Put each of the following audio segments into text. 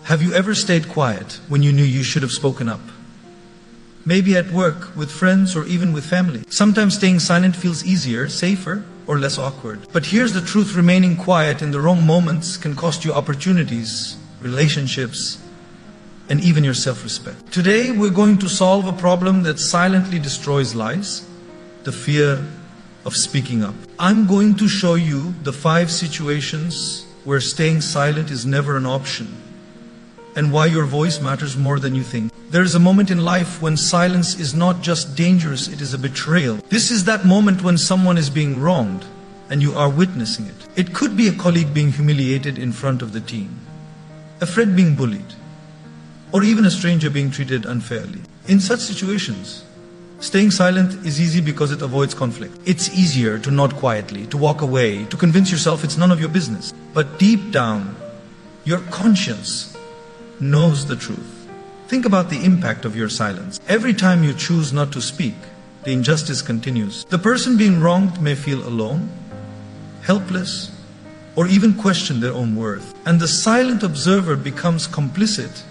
Have you ever stayed quiet when you knew you should have spoken up? Maybe at work, with friends, or even with family. Sometimes staying silent feels easier, safer, or less awkward. But here's the truth: remaining quiet in the wrong moments can cost you opportunities, relationships, and even your self-respect. Today, we're going to solve a problem that silently destroys lives: the fear of speaking up. I'm going to show you the 5 situations where staying silent is never an option, and why your voice matters more than you think. There is a moment in life when silence is not just dangerous, it is a betrayal. This is that moment when someone is being wronged and you are witnessing it. It could be a colleague being humiliated in front of the team, a friend being bullied, or even a stranger being treated unfairly. In such situations, staying silent is easy because it avoids conflict. It's easier to nod quietly, to walk away, to convince yourself it's none of your business. But deep down, your conscience knows the truth. Think about the impact of your silence. Every time you choose not to speak, the injustice continues. The person being wronged may feel alone, helpless, or even question their own worth. And the silent observer becomes complicit,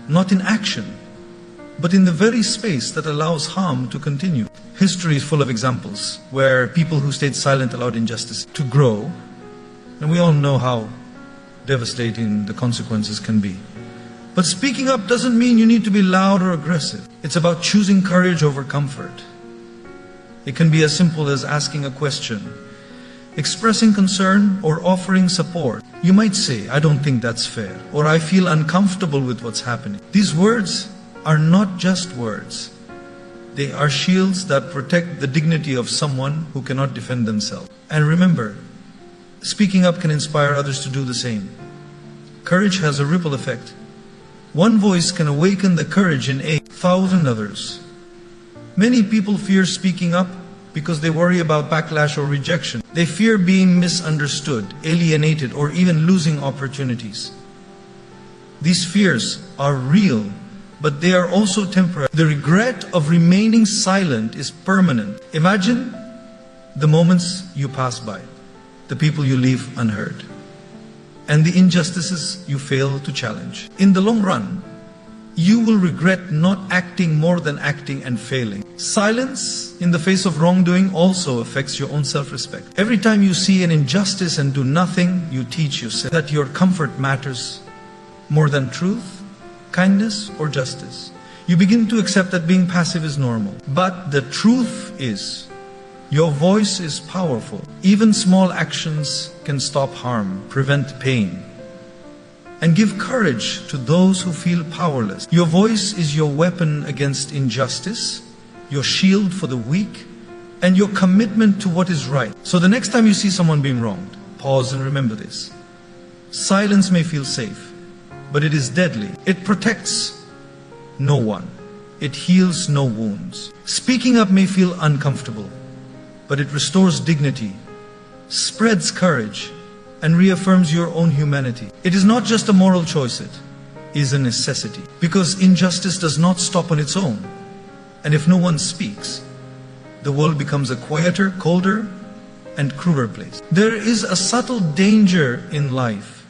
not in action, but in the very space that allows harm to continue. History is full of examples where people who stayed silent allowed injustice to grow, and we all know how devastating the consequences can be. But speaking up doesn't mean you need to be loud or aggressive. It's about choosing courage over comfort. It can be as simple as asking a question, expressing concern, or offering support. You might say, "I don't think that's fair," or "I feel uncomfortable with what's happening." These words are not just words. They are shields that protect the dignity of someone who cannot defend themselves. And remember, speaking up can inspire others to do the same. Courage has a ripple effect. One voice can awaken the courage in 8,000 others. Many people fear speaking up because they worry about backlash or rejection. They fear being misunderstood, alienated, or even losing opportunities. These fears are real, but they are also temporary. The regret of remaining silent is permanent. Imagine the moments you pass by, the people you leave unheard, and the injustices you fail to challenge. In the long run, you will regret not acting more than acting and failing. Silence in the face of wrongdoing also affects your own self-respect. Every time you see an injustice and do nothing, you teach yourself that your comfort matters more than truth, kindness, or justice. You begin to accept that being passive is normal. But the truth is, your voice is powerful. Even small actions can stop harm, prevent pain, and give courage to those who feel powerless. Your voice is your weapon against injustice, your shield for the weak, and your commitment to what is right. So the next time you see someone being wronged, pause and remember this. Silence may feel safe, but it is deadly. It protects no one. It heals no wounds. Speaking up may feel uncomfortable, but it restores dignity, spreads courage, and reaffirms your own humanity. It is not just a moral choice, it is a necessity. Because injustice does not stop on its own. And if no one speaks, the world becomes a quieter, colder, and crueler place. There is a subtle danger in life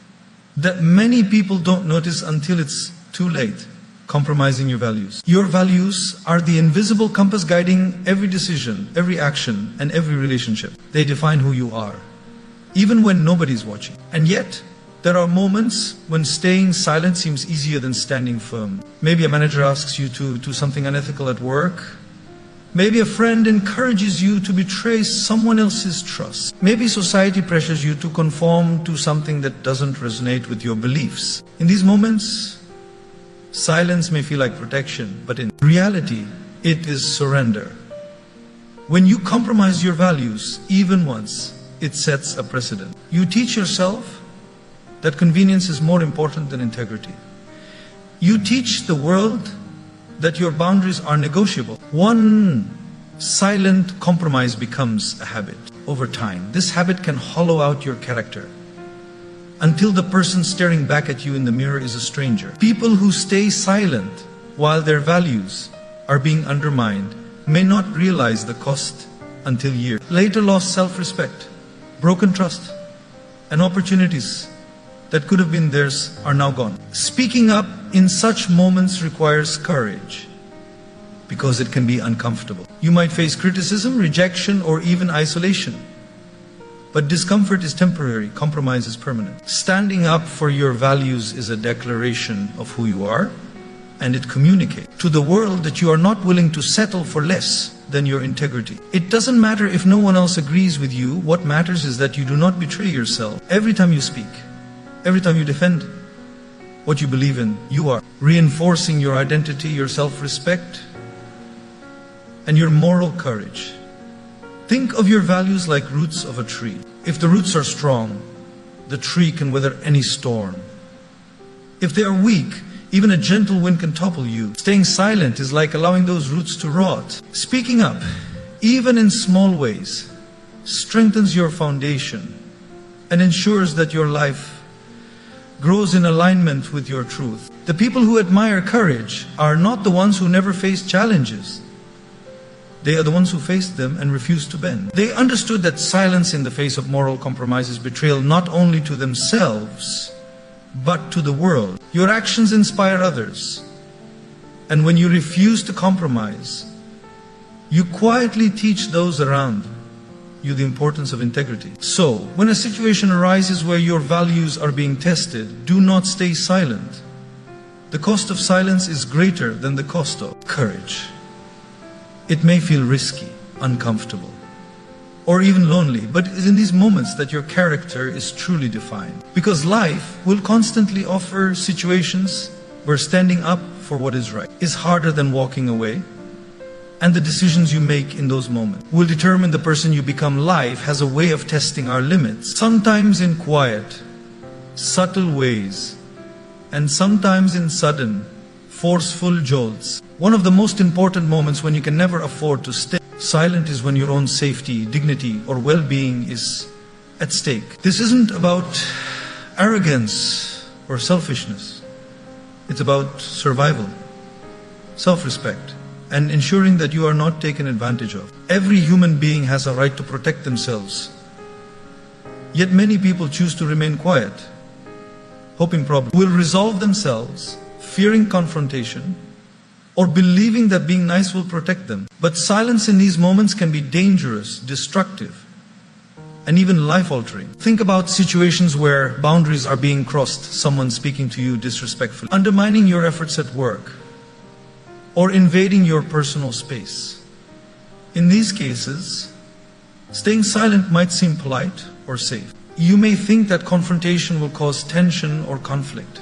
that many people don't notice until it's too late: compromising your values. Your values are the invisible compass guiding every decision, every action, and every relationship. They define who you are, even when nobody's watching. And yet, there are moments when staying silent seems easier than standing firm. Maybe a manager asks you to do something unethical at work. Maybe a friend encourages you to betray someone else's trust. Maybe society pressures you to conform to something that doesn't resonate with your beliefs. In these moments, silence may feel like protection, but in reality, it is surrender. When you compromise your values, even once, it sets a precedent. You teach yourself that convenience is more important than integrity. You teach the world that your boundaries are negotiable. One silent compromise becomes a habit. Over time, this habit can hollow out your character until the person staring back at you in the mirror is a stranger. People who stay silent while their values are being undermined may not realize the cost until years later. Lost self-respect, broken trust, and opportunities that could have been theirs are now gone. Speaking up in such moments requires courage, because it can be uncomfortable. You might face criticism, rejection, or even isolation. But discomfort is temporary, compromise is permanent. Standing up for your values is a declaration of who you are, and it communicates to the world that you are not willing to settle for less than your integrity. It doesn't matter if no one else agrees with you. What matters is that you do not betray yourself. Every time you speak, every time you defend what you believe in, you are reinforcing your identity, your self-respect, and your moral courage. Think of your values like roots of a tree. If the roots are strong, the tree can weather any storm. If they are weak, even a gentle wind can topple you. Staying silent is like allowing those roots to rot. Speaking up, even in small ways, strengthens your foundation and ensures that your life grows in alignment with your truth. The people who admire courage are not the ones who never face challenges. They are the ones who faced them and refused to bend. They understood that silence in the face of moral compromise is betrayal not only to themselves, but to the world. Your actions inspire others. And when you refuse to compromise, you quietly teach those around you the importance of integrity. So, when a situation arises where your values are being tested, do not stay silent. The cost of silence is greater than the cost of courage. It may feel risky, uncomfortable, or even lonely, but it is in these moments that your character is truly defined. Because life will constantly offer situations where standing up for what is right is harder than walking away, and the decisions you make in those moments will determine the person you become. Life has a way of testing our limits, sometimes in quiet, subtle ways, and sometimes in sudden, forceful jolts. One of the most important moments when you can never afford to stay silent is when your own safety, dignity, or well-being is at stake. This isn't about arrogance or selfishness. It's about survival, self-respect, and ensuring that you are not taken advantage of. Every human being has a right to protect themselves. Yet many people choose to remain quiet, hoping problems will resolve themselves, fearing confrontation, or believing that being nice will protect them. But silence in these moments can be dangerous, destructive, and even life-altering. Think about situations where boundaries are being crossed, someone speaking to you disrespectfully, undermining your efforts at work, or invading your personal space. In these cases, staying silent might seem polite or safe. You may think that confrontation will cause tension or conflict.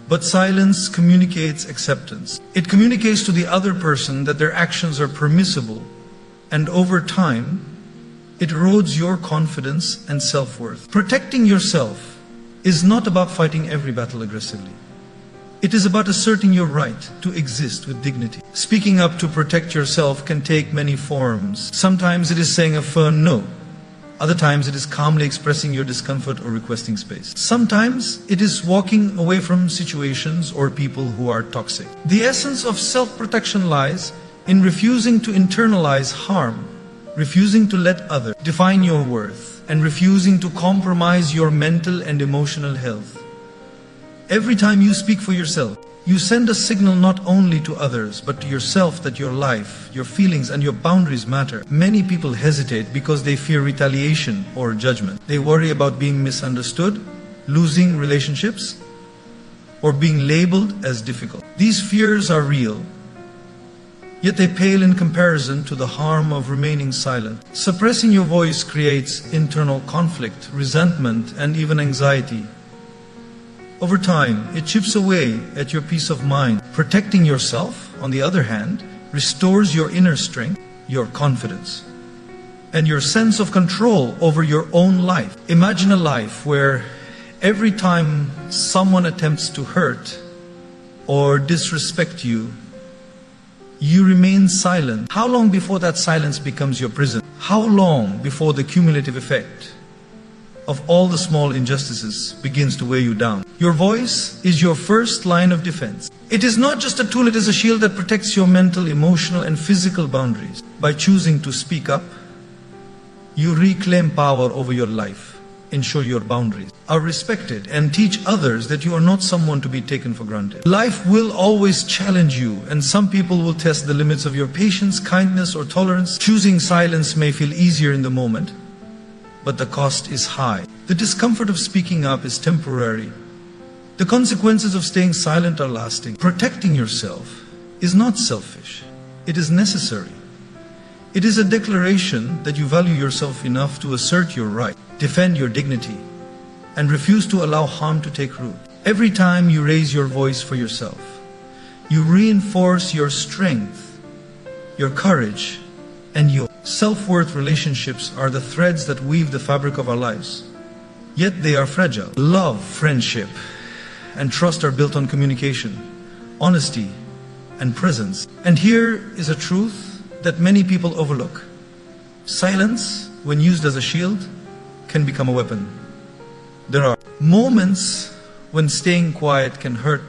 But silence communicates acceptance. It communicates to the other person that their actions are permissible, and over time, it erodes your confidence and self-worth. Protecting yourself is not about fighting every battle aggressively. It is about asserting your right to exist with dignity. Speaking up to protect yourself can take many forms. Sometimes it is saying a firm no. Other times it is calmly expressing your discomfort or requesting space. Sometimes it is walking away from situations or people who are toxic. The essence of self-protection lies in refusing to internalize harm, refusing to let others define your worth, and refusing to compromise your mental and emotional health. Every time you speak for yourself, you send a signal not only to others, but to yourself that your life, your feelings, and your boundaries matter. Many people hesitate because they fear retaliation or judgment. They worry about being misunderstood, losing relationships, or being labeled as difficult. These fears are real, yet they pale in comparison to the harm of remaining silent. Suppressing your voice creates internal conflict, resentment, and even anxiety. Over time, it chips away at your peace of mind. Protecting yourself, on the other hand, restores your inner strength, your confidence, and your sense of control over your own life. Imagine a life where every time someone attempts to hurt or disrespect you, you remain silent. How long before that silence becomes your prison? How long before the cumulative effect of all the small injustices begins to weigh you down? Your voice is your first line of defense. It is not just a tool, it is a shield that protects your mental, emotional, and physical boundaries. By choosing to speak up, you reclaim power over your life, ensure your boundaries are respected, and teach others that you are not someone to be taken for granted. Life will always challenge you, and some people will test the limits of your patience, kindness, or tolerance. Choosing silence may feel easier in the moment, but the cost is high. The discomfort of speaking up is temporary. The consequences of staying silent are lasting. Protecting yourself is not selfish. It is necessary. It is a declaration that you value yourself enough to assert your right, defend your dignity, and refuse to allow harm to take root. Every time you raise your voice for yourself, you reinforce your strength, your courage, and your self-worth. Relationships are the threads that weave the fabric of our lives, yet they are fragile. Love, friendship, and trust are built on communication, honesty, and presence. And here is a truth that many people overlook. Silence, when used as a shield, can become a weapon. There are moments when staying quiet can hurt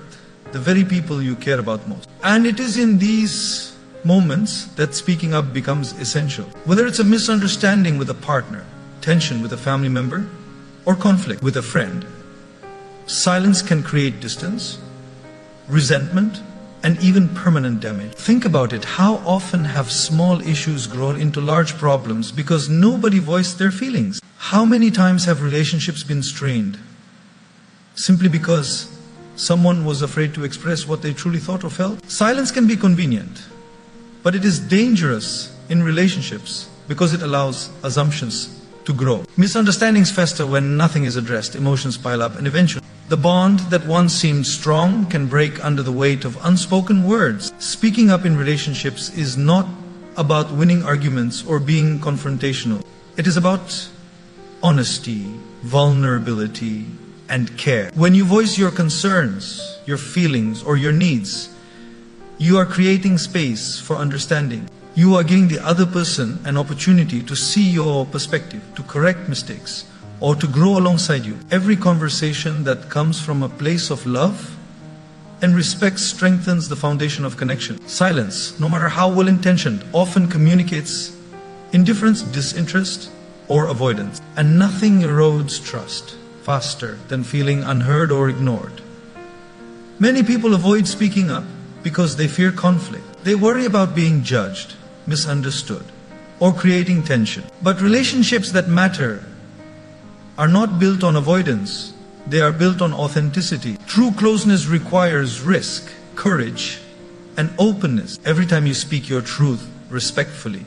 the very people you care about most. And it is in these moments that speaking up becomes essential. Whether it's a misunderstanding with a partner, tension with a family member, or conflict with a friend, silence can create distance, resentment, and even permanent damage. Think about it. How often have small issues grown into large problems because nobody voiced their feelings? How many times have relationships been strained simply because someone was afraid to express what they truly thought or felt? Silence can be convenient, but it is dangerous in relationships because it allows assumptions to grow. Misunderstandings fester when nothing is addressed. Emotions pile up, and eventually the bond that once seemed strong can break under the weight of unspoken words. Speaking up in relationships is not about winning arguments or being confrontational. It is about honesty, vulnerability, and care. When you voice your concerns, your feelings, or your needs, you are creating space for understanding. You are giving the other person an opportunity to see your perspective, to correct mistakes, or to grow alongside you. Every conversation that comes from a place of love and respect strengthens the foundation of connection. Silence, no matter how well-intentioned, often communicates indifference, disinterest, or avoidance. And nothing erodes trust faster than feeling unheard or ignored. Many people avoid speaking up because they fear conflict. They worry about being judged, misunderstood, or creating tension. But relationships that matter are not built on avoidance. They are built on authenticity. True closeness requires risk, courage, and openness. Every time you speak your truth respectfully,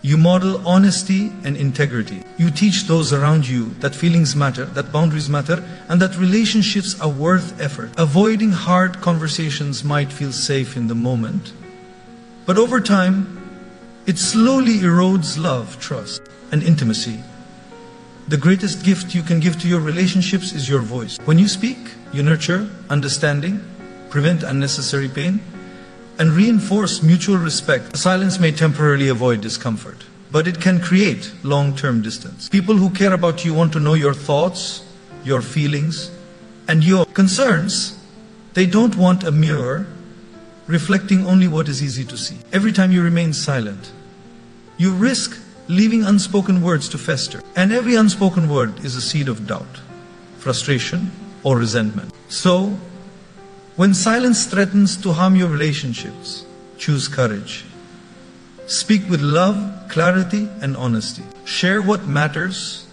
you model honesty and integrity. You teach those around you that feelings matter, that boundaries matter, and that relationships are worth effort. Avoiding hard conversations might feel safe in the moment, but over time, it slowly erodes love, trust, and intimacy. The greatest gift you can give to your relationships is your voice. When you speak, you nurture understanding, prevent unnecessary pain, and reinforce mutual respect. Silence may temporarily avoid discomfort, but it can create long-term distance. People who care about you want to know your thoughts, your feelings, and your concerns. They don't want a mirror reflecting only what is easy to see. Every time you remain silent, you risk leaving unspoken words to fester. And every unspoken word is a seed of doubt, frustration, or resentment. So, when silence threatens to harm your relationships, choose courage. Speak with love, clarity, and honesty. Share what matters,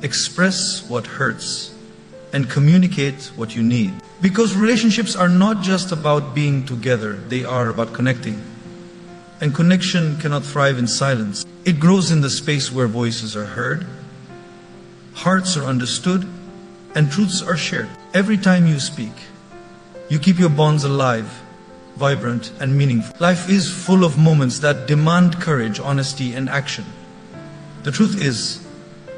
express what hurts, and communicate what you need. Because relationships are not just about being together, they are about connecting. And connection cannot thrive in silence. It grows in the space where voices are heard, hearts are understood, and truths are shared. Every time you speak, you keep your bonds alive, vibrant, and meaningful. Life is full of moments that demand courage, honesty, and action. The truth is,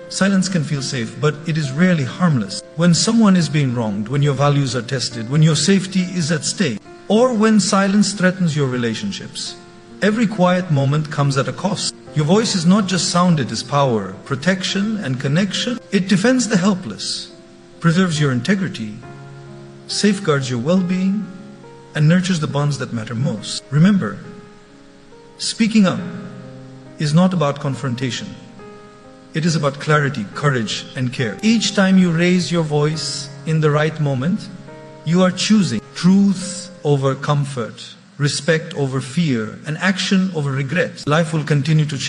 silence can feel safe, but it is rarely harmless. When someone is being wronged, when your values are tested, when your safety is at stake, or when silence threatens your relationships, every quiet moment comes at a cost. Your voice is not just sound, it is power, protection, and connection. It defends the helpless, preserves your integrity, safeguards your well-being, and nurtures the bonds that matter most. Remember, speaking up is not about confrontation. It is about clarity, courage, and care. Each time you raise your voice in the right moment, you are choosing truth over comfort, respect over fear, and action over regret. Life will continue to change.